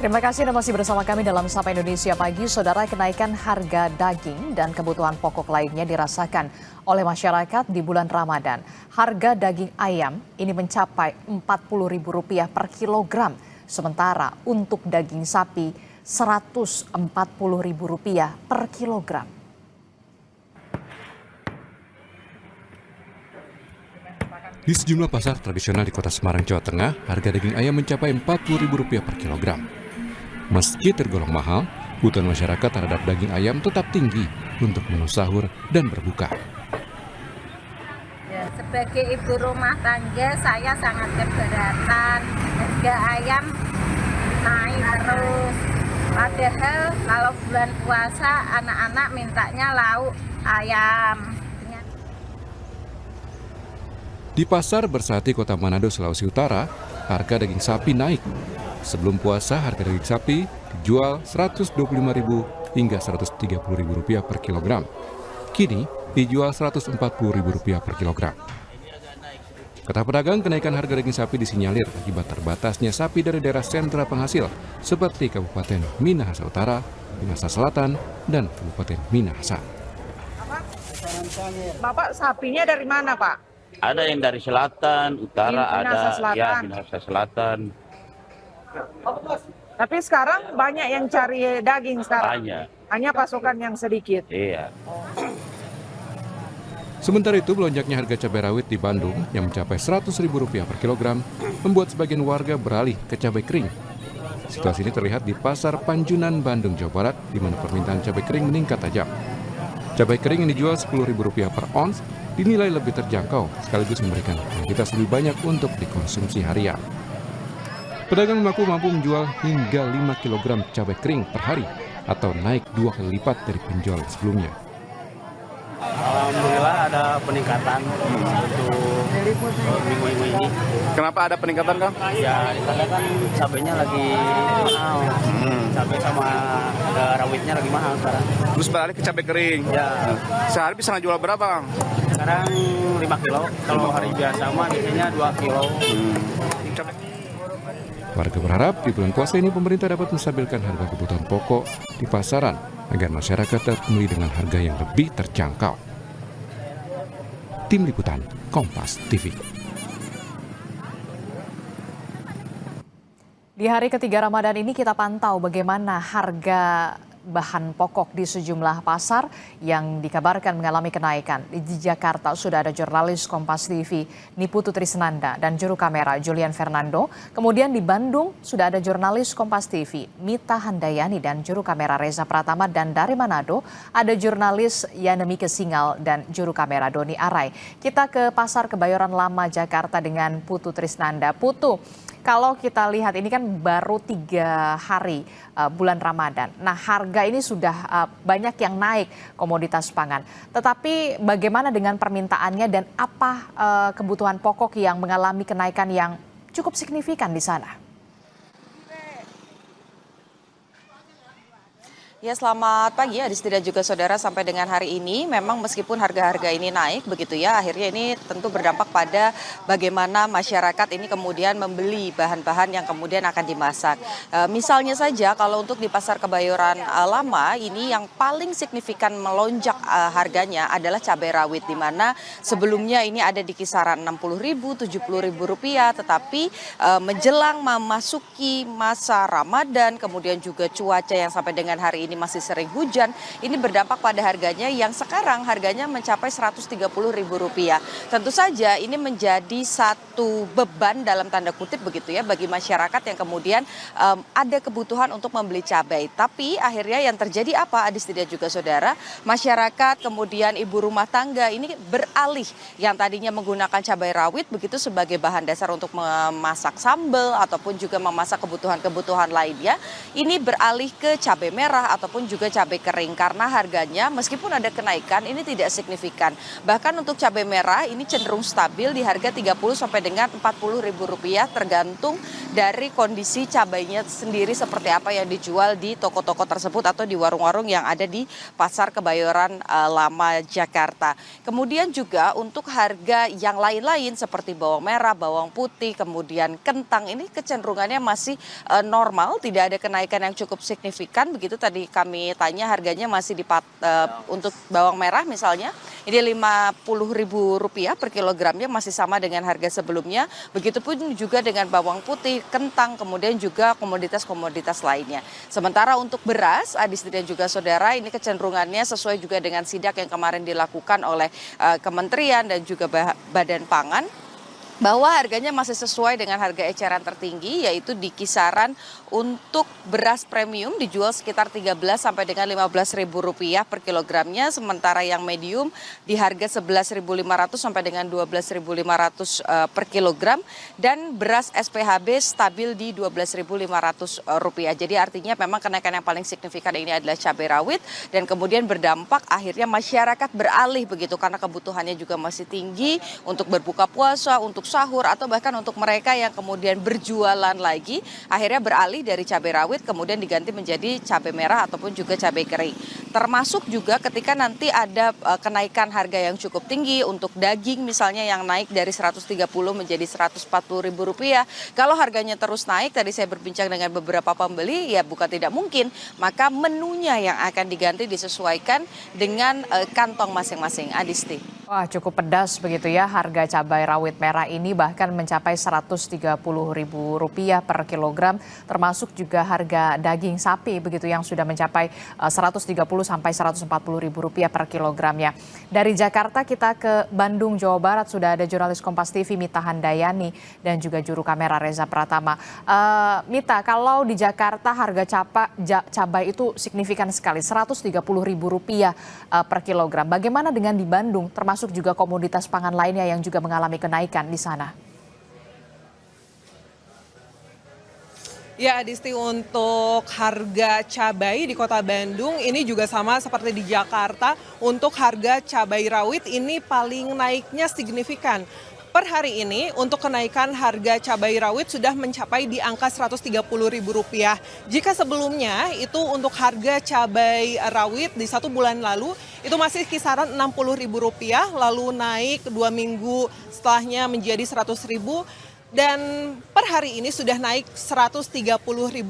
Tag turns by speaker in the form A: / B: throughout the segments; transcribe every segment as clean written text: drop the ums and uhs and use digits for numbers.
A: Terima kasih Anda masih bersama kami dalam Sapa Indonesia Pagi. Saudara, kenaikan harga daging dan kebutuhan pokok lainnya dirasakan oleh masyarakat di bulan Ramadan. Harga daging ayam ini mencapai Rp40.000 per kilogram. Sementara untuk daging sapi Rp140.000 per kilogram.
B: Di sejumlah pasar tradisional di Kota Semarang, Jawa Tengah, harga daging ayam mencapai Rp40.000 per kilogram. Meski tergolong mahal, kebutuhan masyarakat terhadap daging ayam tetap tinggi untuk menu sahur dan berbuka.
C: Ya, sebagai ibu rumah tangga, saya sangat keberatan. Harga ayam naik terus. Padahal kalau bulan puasa, anak-anak mintanya lauk ayam.
B: Di Pasar Bersati Kota Manado, Sulawesi Utara, harga daging sapi naik. Sebelum puasa, harga daging sapi dijual Rp125.000 hingga Rp130.000 per kilogram. Kini dijual Rp140.000 per kilogram. Kata pedagang, kenaikan harga daging sapi disinyalir akibat terbatasnya sapi dari daerah sentra penghasil seperti Kabupaten Minahasa Utara, Minahasa Selatan, dan Kabupaten Minahasa.
D: Bapak sapinya dari mana, Pak?
E: Ada yang dari selatan, utara,
D: Minahasa
E: ada
D: Selatan.
E: ya Minahasa Selatan.
D: Tapi sekarang banyak yang cari daging sekarang.
E: Banyak.
D: Hanya pasokan yang sedikit.
E: Iya.
B: Sementara itu, melonjaknya harga cabai rawit di Bandung yang mencapai Rp100.000 per kilogram membuat sebagian warga beralih ke cabai kering. Situasi ini terlihat di Pasar Panjunan, Bandung, Jawa Barat, di mana permintaan cabai kering meningkat tajam. Cabai kering yang dijual Rp10.000 per ons dinilai lebih terjangkau, sekaligus memberikan kuantitas lebih banyak untuk dikonsumsi harian. Pedagang mengaku mampu menjual hingga 5 kg cabai kering per hari atau naik 2 kali lipat dari penjualan sebelumnya.
F: Alhamdulillah ada peningkatan untuk minggu-minggu ini.
G: Kenapa ada peningkatan, Kang?
F: Ya, karena kan cabainya lagi mahal. Cabai sama rawitnya lagi mahal sekarang.
G: Terus beralih ke cabai kering.
F: Ya,
G: Sehari bisa ngejual berapa, Kang?
F: sekarang 5 kilo. Kalau hari biasa mah biasanya 2 kilo.
B: Warga berharap di bulan puasa ini pemerintah dapat menstabilkan harga kebutuhan pokok di pasaran agar masyarakat dapat membeli dengan harga yang lebih terjangkau. Tim Liputan Kompas TV.
A: Di hari ketiga Ramadan ini kita pantau bagaimana harga bahan pokok di sejumlah pasar yang dikabarkan mengalami kenaikan. Di Jakarta sudah ada jurnalis Kompas TV Niputu Trisnanda dan juru kamera Julian Fernando. Kemudian di Bandung sudah ada jurnalis Kompas TV Mita Handayani dan juru kamera Reza Pratama. Dan dari Manado ada jurnalis Yanemike Singal dan juru kamera Doni Arai. Kita ke Pasar Kebayoran Lama Jakarta dengan Putu Trisnanda. Putu, kalau kita lihat ini kan baru 3 hari bulan Ramadan. Nah, harga ini sudah banyak yang naik komoditas pangan. Tetapi bagaimana dengan permintaannya dan apa kebutuhan pokok yang mengalami kenaikan yang cukup signifikan di sana?
H: Ya, selamat pagi Adisti dan juga saudara. Sampai dengan hari ini memang meskipun harga-harga ini naik begitu ya, akhirnya ini tentu berdampak pada bagaimana masyarakat ini kemudian membeli bahan-bahan yang kemudian akan dimasak. Misalnya saja kalau untuk di Pasar Kebayoran Lama ini yang paling signifikan melonjak harganya adalah cabai rawit, di mana sebelumnya ini ada di kisaran Rp60.000, Rp70.000, tetapi menjelang memasuki masa Ramadan kemudian juga cuaca yang sampai dengan hari ini masih sering hujan, ini berdampak pada harganya yang sekarang harganya mencapai Rp130.000. Tentu saja ini menjadi satu beban dalam tanda kutip begitu ya bagi masyarakat yang kemudian ada kebutuhan untuk membeli cabai. Tapi akhirnya yang terjadi apa, Adisti dan juga saudara, masyarakat kemudian ibu rumah tangga ini beralih yang tadinya menggunakan cabai rawit begitu sebagai bahan dasar untuk memasak sambal ataupun juga memasak kebutuhan-kebutuhan lainnya, ini beralih ke cabai merah ataupun juga cabai kering karena harganya meskipun ada kenaikan ini tidak signifikan. Bahkan untuk cabai merah ini cenderung stabil di harga 30 sampai dengan Rp40.000 tergantung dari kondisi cabainya sendiri seperti apa yang dijual di toko-toko tersebut atau di warung-warung yang ada di Pasar Kebayoran Lama Jakarta. Kemudian juga untuk harga yang lain-lain seperti bawang merah, bawang putih, kemudian kentang ini kecenderungannya masih normal, tidak ada kenaikan yang cukup signifikan. Begitu tadi kami tanya harganya masih untuk bawang merah misalnya ini Rp50.000 per kilogramnya masih sama dengan harga sebelumnya. Begitupun juga dengan bawang putih, kentang, kemudian juga komoditas-komoditas lainnya. Sementara untuk beras, Adisti dan juga saudara, ini kecenderungannya sesuai juga dengan sidak yang kemarin dilakukan oleh Kementerian dan juga Badan Pangan, bahwa harganya masih sesuai dengan harga eceran tertinggi, yaitu di kisaran untuk beras premium dijual sekitar 13 sampai dengan Rp15.000 per kilogramnya, sementara yang medium di harga Rp11.500 sampai dengan Rp12.500 per kilogram, dan beras SPHB stabil di Rp12.500. Jadi artinya memang kenaikan yang paling signifikan ini adalah cabai rawit, dan kemudian berdampak akhirnya masyarakat beralih begitu karena kebutuhannya juga masih tinggi untuk berbuka puasa, untuk sahur, atau bahkan untuk mereka yang kemudian berjualan lagi akhirnya beralih dari cabai rawit kemudian diganti menjadi cabai merah ataupun juga cabai kering. Termasuk juga ketika nanti ada kenaikan harga yang cukup tinggi untuk daging misalnya yang naik dari Rp130 menjadi Rp140.000. Kalau harganya terus naik, tadi saya berbincang dengan beberapa pembeli, ya bukan tidak mungkin maka menunya yang akan diganti disesuaikan dengan kantong masing-masing. Adisti.
A: Wah, cukup pedas begitu ya harga cabai rawit merah ini, bahkan mencapai Rp130.000 per kilogram, termasuk juga harga daging sapi begitu yang sudah mencapai Rp130 sampai Rp140.000 per kilogramnya. Dari Jakarta kita ke Bandung, Jawa Barat, sudah ada jurnalis Kompas TV Mita Handayani dan juga juru kamera Reza Pratama. Mita, kalau di Jakarta harga cabai itu signifikan sekali, Rp130.000 per kilogram. Bagaimana dengan di Bandung, termasuk juga komoditas pangan lainnya yang juga mengalami kenaikan di sana?
I: Ya, Adisti, untuk harga cabai di Kota Bandung ini juga sama seperti di Jakarta. Untuk harga cabai rawit ini paling naiknya signifikan. Per hari ini untuk kenaikan harga cabai rawit sudah mencapai di angka Rp130.000. Jika sebelumnya itu untuk harga cabai rawit di 1 bulan lalu itu masih kisaran Rp60.000, lalu naik 2 minggu setelahnya menjadi Rp100.000. Dan per hari ini sudah naik Rp130.000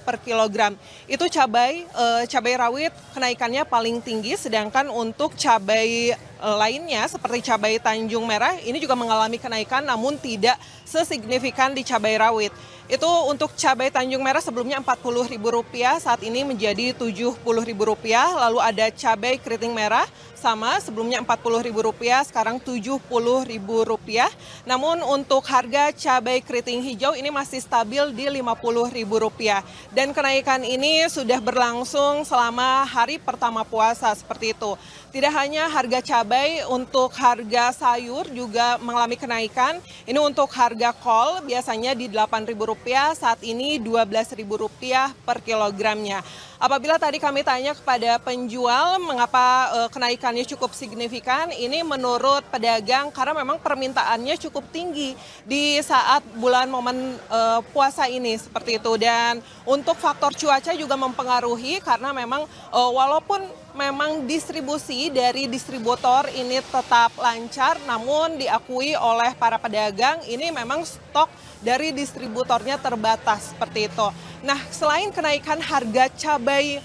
I: per kilogram. Itu cabai rawit kenaikannya paling tinggi, sedangkan untuk cabai lainnya seperti cabai Tanjung Merah ini juga mengalami kenaikan namun tidak sesignifikan di cabai rawit. Itu untuk cabai Tanjung Merah sebelumnya Rp40.000, saat ini menjadi Rp70.000. Lalu ada cabai keriting merah sama, sebelumnya Rp40.000, sekarang Rp70.000. Namun untuk harga cabai keriting hijau ini masih stabil di Rp50.000. Dan kenaikan ini sudah berlangsung selama hari pertama puasa seperti itu. Tidak hanya harga cabai, untuk harga sayur juga mengalami kenaikan. Ini untuk harga kol biasanya di Rp8.000, saat ini Rp12.000 per kilogramnya. Apabila tadi kami tanya kepada penjual mengapa kenaikannya cukup signifikan, ini menurut pedagang karena memang permintaannya cukup tinggi di saat bulan momen puasa ini seperti itu. Dan untuk faktor cuaca juga mempengaruhi karena memang walaupun memang distribusi dari distributor ini tetap lancar, namun diakui oleh para pedagang ini memang stok dari distributornya terbatas seperti itu. Nah, selain kenaikan harga cabai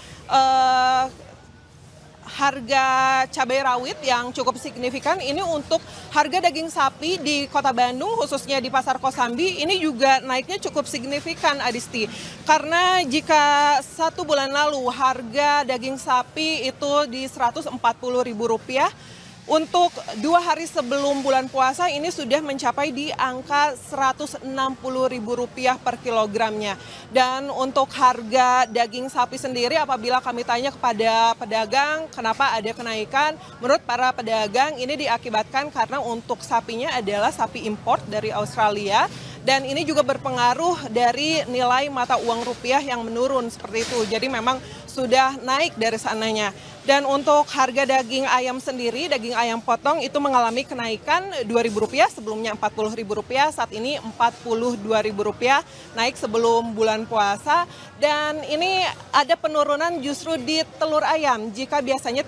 I: rawit yang cukup signifikan, ini untuk harga daging sapi di Kota Bandung khususnya di Pasar Kosambi ini juga naiknya cukup signifikan, Adisti. Karena jika 1 bulan lalu harga daging sapi itu di Rp140.000, untuk 2 hari sebelum bulan puasa ini sudah mencapai di angka Rp160.000 per kilogramnya. Dan untuk harga daging sapi sendiri, apabila kami tanya kepada pedagang kenapa ada kenaikan, menurut para pedagang ini diakibatkan karena untuk sapinya adalah sapi import dari Australia. Dan ini juga berpengaruh dari nilai mata uang rupiah yang menurun seperti itu. Jadi memang sudah naik dari sananya. Dan untuk harga daging ayam sendiri, daging ayam potong itu mengalami kenaikan Rp2.000, sebelumnya Rp40.000, saat ini Rp42.000, naik sebelum bulan puasa. Dan ini ada penurunan justru di telur ayam, jika biasanya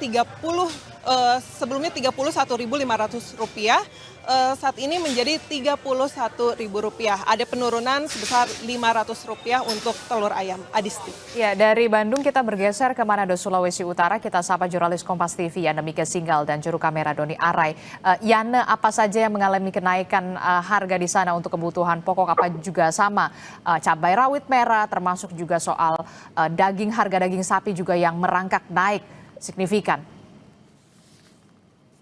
I: sebelumnya Rp31.500, saat ini menjadi Rp31.000. Ada penurunan sebesar Rp500 untuk telur ayam. Adisti.
A: Ya, dari Bandung kita bergeser ke Manado, Sulawesi Utara. Kita sapa jurnalis Kompas TV Yana Mika Singgal dan juru kamera Doni Arai. Yana, apa saja yang mengalami kenaikan harga di sana untuk kebutuhan pokok? Apa juga sama cabai rawit merah, termasuk juga soal harga daging sapi juga yang merangkak naik signifikan?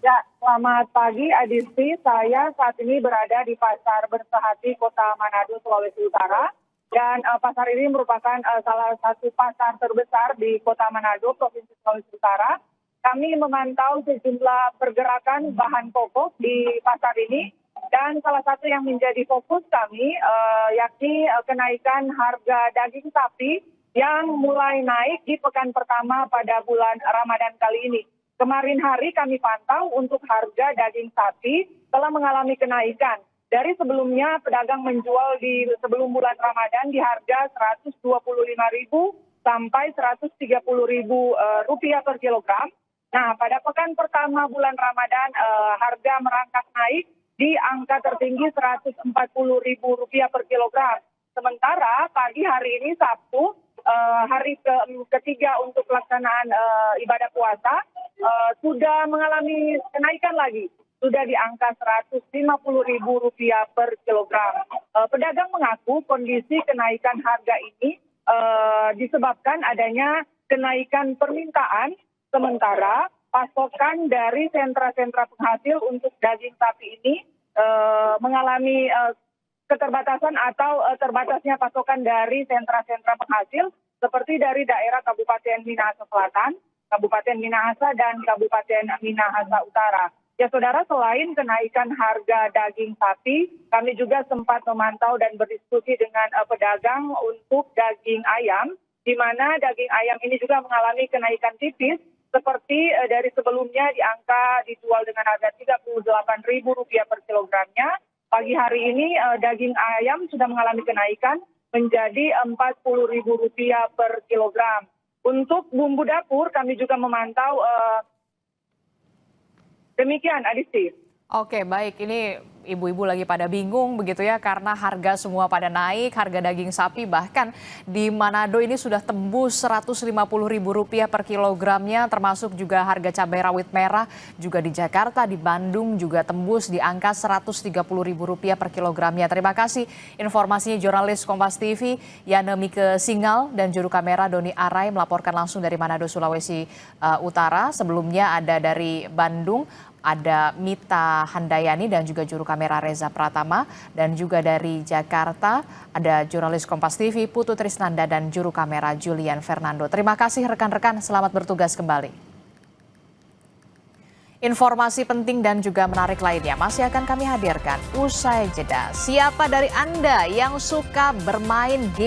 D: Ya, selamat pagi Adisti. Saya saat ini berada di Pasar Bersehati, Kota Manado, Sulawesi Utara. Dan pasar ini merupakan salah satu pasar terbesar di Kota Manado, Provinsi Sulawesi Utara. Kami memantau sejumlah pergerakan bahan pokok di pasar ini. Dan salah satu yang menjadi fokus kami yakni kenaikan harga daging sapi yang mulai naik di pekan pertama pada bulan Ramadan kali ini. Kemarin hari kami pantau untuk harga daging sapi telah mengalami kenaikan. Dari sebelumnya pedagang menjual di sebelum bulan Ramadan di harga Rp125.000 sampai Rp130.000 per kilogram. Nah, pada pekan pertama bulan Ramadan harga merangkak naik di angka tertinggi Rp140.000 per kilogram. Sementara pagi hari ini Sabtu, hari ketiga untuk pelaksanaan ibadah puasa, sudah mengalami kenaikan lagi, sudah di angka Rp150.000 per kilogram. Pedagang mengaku kondisi kenaikan harga ini disebabkan adanya kenaikan permintaan, sementara pasokan dari sentra-sentra penghasil untuk daging sapi ini mengalami keterbatasan atau terbatasnya pasokan dari sentra-sentra penghasil seperti dari daerah Kabupaten Minahasa Selatan, Kabupaten Minahasa, dan Kabupaten Minahasa Utara. Ya saudara, selain kenaikan harga daging sapi, kami juga sempat memantau dan berdiskusi dengan pedagang untuk daging ayam, di mana daging ayam ini juga mengalami kenaikan tipis, seperti dari sebelumnya dijual dengan harga Rp38.000 per kilogramnya. Pagi hari ini daging ayam sudah mengalami kenaikan menjadi Rp40.000 per kilogram. Untuk bumbu dapur kami juga memantau demikian, Adisti.
A: Oke, baik. Ini ibu-ibu lagi pada bingung begitu ya, karena harga semua pada naik, harga daging sapi bahkan di Manado ini sudah tembus Rp150.000 per kilogramnya, termasuk juga harga cabai rawit merah juga di Jakarta, di Bandung juga tembus di angka Rp130.000 per kilogramnya. Terima kasih informasinya jurnalis Kompas TV Yana Mika Singgal dan juru kamera Doni Arai melaporkan langsung dari Manado, Sulawesi Utara. Sebelumnya ada dari Bandung, ada Mita Handayani dan juga juru kamera Reza Pratama, dan juga dari Jakarta ada jurnalis Kompas TV Putu Trisnanda dan juru kamera Julian Fernando. Terima kasih rekan-rekan, selamat bertugas kembali. Informasi penting dan juga menarik lainnya masih akan kami hadirkan usai jeda. Siapa dari Anda yang suka bermain game